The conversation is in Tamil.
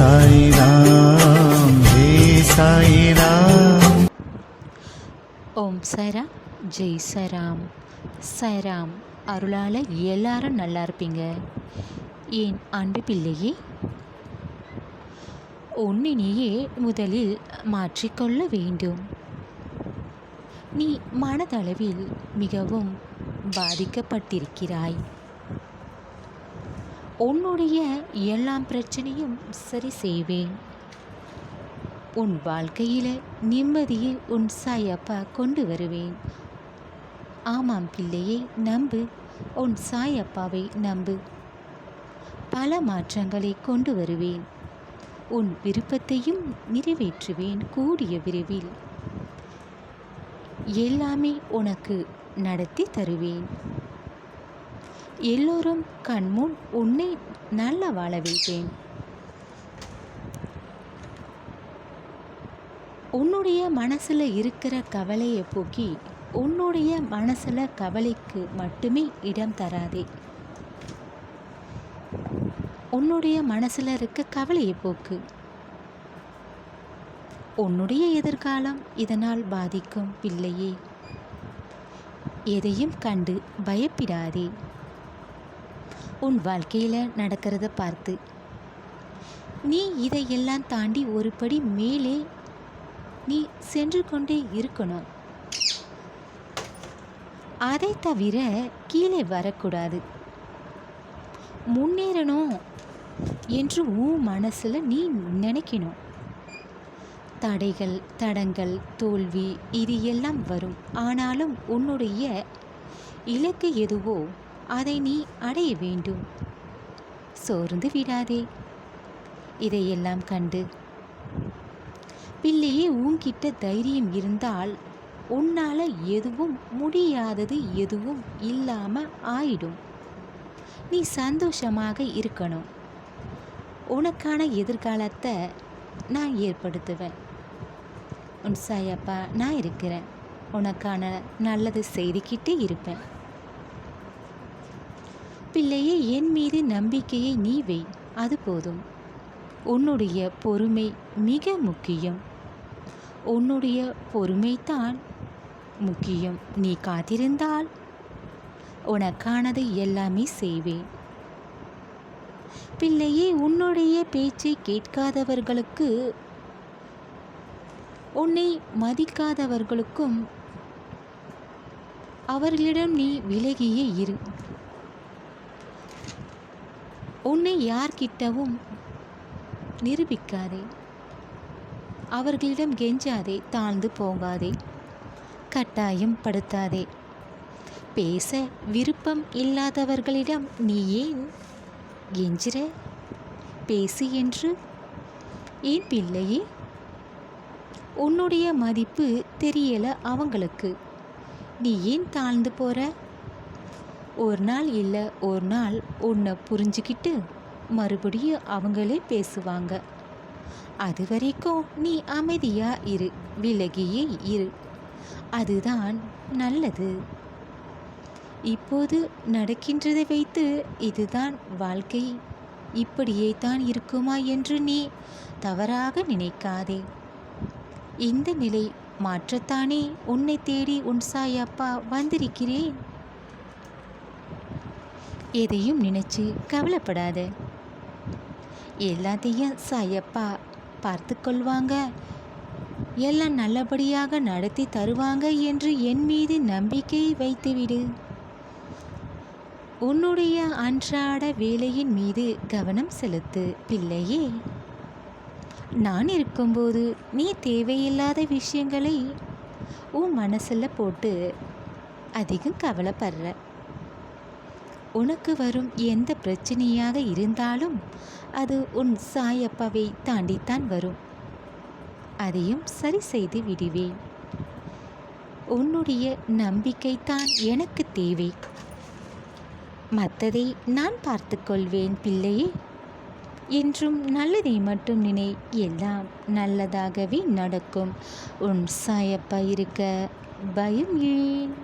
சாய்ராம் ஜெய் சாய்ராம். ஓம் சாய்ராம் ஜெய் சாய்ராம். சாய்ராம் அருளால் எல்லாரும் நல்லா இருப்பீங்க. என் அன்பு பிள்ளையே, உன்னை நீயே முதலில் மாற்றிக்கொள்ள வேண்டும். நீ மனதளவில் மிகவும் பாதிக்கப்பட்டிருக்கிறாய். உன்னுடைய எல்லா பிரச்சனையும் சரி செய்வேன். உன் வாழ்க்கையில் நிம்மதியை உன் சாயப்பா கொண்டு வருவேன். ஆமாம் பிள்ளையை, நம்பு, உன் சாயப்பாவை நம்பு. பல மாற்றங்களை கொண்டு வருவேன். உன் விருப்பத்தையும் நிறைவேற்றுவேன். கூடிய விரைவில் எல்லாமே உனக்கு நடத்தி தருவேன். எல்லோரும் கண்முன் உன்னை நல்ல வாழ வைப்பேன். உன்னுடைய மனசில் இருக்கிற கவலையை போக்கி உன்னுடைய மனசில் கவலைக்கு மட்டுமே இடம் தராதே. உன்னுடைய மனசில் இருக்க கவலையை போக்கு. உன்னுடைய எதிர்காலம் இதனால் பாதிக்கும் பிள்ளையே. எதையும் கண்டு பயப்படாதே. உன் வாழ்க்கையில் நடக்கிறத பார்த்து நீ இதையெல்லாம் தாண்டி ஒரு படி மேலே நீ சென்று கொண்டே இருக்கணும். அதை தவிர கீழே வரக்கூடாது. முன்னேறணும் என்று உன் மனசில் நீ நினைக்கணும். தடைகள், தடங்கள், தோல்வி இது எல்லாம் வரும். ஆனாலும் உன்னுடைய இலக்கு எதுவோ அதை நீ அடைய வேண்டும். சோர்ந்து விடாதே. இதையெல்லாம் கண்டு பிள்ளையே, உன்கிட்ட தைரியம் இருந்தால் உன்னால் எதுவும் முடியாதது எதுவும் இல்லாமல் ஆயிடும். நீ சந்தோஷமாக இருக்கணும். உனக்கான எதிர்காலத்தை நான் ஏற்படுத்துவேன். உன் சாயப்பா நான் இருக்கிறேன். உனக்கான நல்லது செய்துக்கிட்டே இருப்பேன். பிள்ளையே, என் மீது நம்பிக்கையை நீ வை, அது போதும். உன்னுடைய பொறுமை மிக முக்கியம். உன்னுடைய பொறுமைத்தான் முக்கியம். நீ காத்திருந்தால் உனக்கானதை எல்லாமே செய்வேன். பிள்ளையே, உன்னுடைய பேச்சை கேட்காதவர்களுக்கு, உன்னை மதிக்காதவர்களுக்கும் அவர்களிடம் நீ விலகியே இரு. உன்னை யார்கிட்டவும் நிரூபிக்காதே. அவர்களிடம் கெஞ்சாதே. தாழ்ந்து போகாதே. கட்டாயம் படுத்தாதே. பேச விருப்பம் இல்லாதவர்களிடம் நீ ஏன் கெஞ்சுற? பேசு என்று. ஏன் பிள்ளையே, உன்னுடைய மதிப்பு தெரியல அவங்களுக்கு. நீ ஏன் தாழ்ந்து போற? ஒரு நாள் இல்லை ஒரு நாள் உன்னை புரிஞ்சுக்கிட்டு மறுபடியும் அவங்களே பேசுவாங்க. அது வரைக்கும் நீ அமைதியாக இரு, விலகியே இரு. அதுதான் நல்லது. இப்போது நடக்கின்றதை வைத்து இதுதான் வாழ்க்கை, இப்படியே தான் இருக்குமா என்று நீ தவறாக நினைக்காதே. இந்த நிலை மாற்றத்தானே உன்னை தேடி உன் சாயப்பா வந்திருக்கிறேன். எதையும் நினைச்சு கவலைப்படாத. எல்லாத்தையும் சாயப்பா பார்த்து கொள்வாங்க. எல்லாம் நல்லபடியாக நடத்தி தருவாங்க என்று என் மீது நம்பிக்கை வைத்துவிடு. உன்னுடைய அன்றாட வேலையின் மீது கவனம் செலுத்து பிள்ளையே. நான் இருக்கும்போது நீ தேவையில்லாத விஷயங்களை உன் மனசில் போட்டு அதிகம் கவலைப்படுற. உனக்கு வரும் எந்த பிரச்சனையாக இருந்தாலும் அது உன் சாயப்பாவை தாண்டித்தான் வரும். அதையும் சரி செய்து விடுவேன். உன்னுடைய நம்பிக்கைத்தான் எனக்கு தேவை. மற்றதை நான் பார்த்து கொள்வேன் பிள்ளையே. என்றும் நல்லதை மட்டும் நினை. எல்லாம் நல்லதாகவே நடக்கும். உன் சாயப்பா இருக்க பயம் ஏன்?